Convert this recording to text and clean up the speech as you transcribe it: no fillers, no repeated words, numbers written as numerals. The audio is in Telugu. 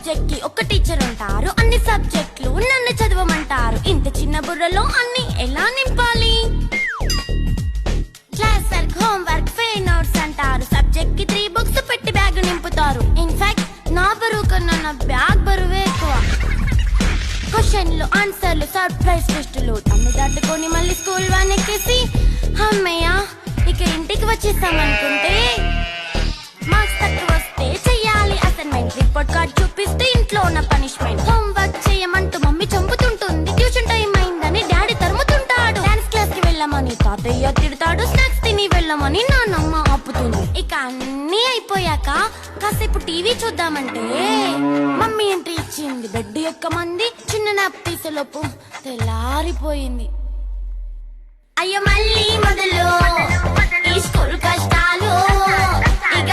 సబ్జెక్ట్ కి ఒక టీచర్ ఉంటారు, అన్ని సబ్జెక్టులు నన్ను చదవమంటారు. ఇంత చిన్న బుర్రలో అన్ని ఎలా నింపాలి? Class work, home work, fair notes అంటారు. సబ్జెక్ట్ కి 3 బుక్స్ పెట్టి బ్యాగ్ నింపుతారు. ఇన్ఫాక్ట్ నా బరువు కన్నా నా బ్యాగ్ బరువే ఎక్కువ. క్వశ్చన్లు, ఆన్సర్లు, సర్ప్రైజ్ టెస్టులు తమ్మి దాటుకొని మళ్ళీ స్కూల్ వాన్ ఎక్కేసి అమ్మయ్య ఇక ఇంటికి వచ్చేసామనుకుంటే మార్క్స్ తక్కువ వస్తే చెయ్యాలి అసైన్మెంట్. రిపోర్ట్ కార్డ్ చూపిస్తే ఇంట్లో ఉన్న పనిష్మెంట్. హోంవర్క్ చేయమంటూ మమ్మీ చంపుతుంటుంది. ట్యూషన్ టైం అయిందని డాడీ తరుముతుంటాడు. డాన్స్ క్లాస్ కి వెళ్ళమని తాతయ్య తిడతాడు. స్నాక్స్ తిని వెళ్ళమని నాన్నమ్మ ఆపుతుంది. ఇక అన్నీ అయిపోయాక కాసేపు టీవీ చూద్దామంటే మమ్మీ ఎంట్రీ ఇచ్చింది. బెడ్ ఎక్కమంది. చిన్న నాప్ తీసేలోపు తెల్లారిపోయింది. అయ్యో మళ్ళీ మొదలు ఈ స్కూల్ కష్టాలు. ఇక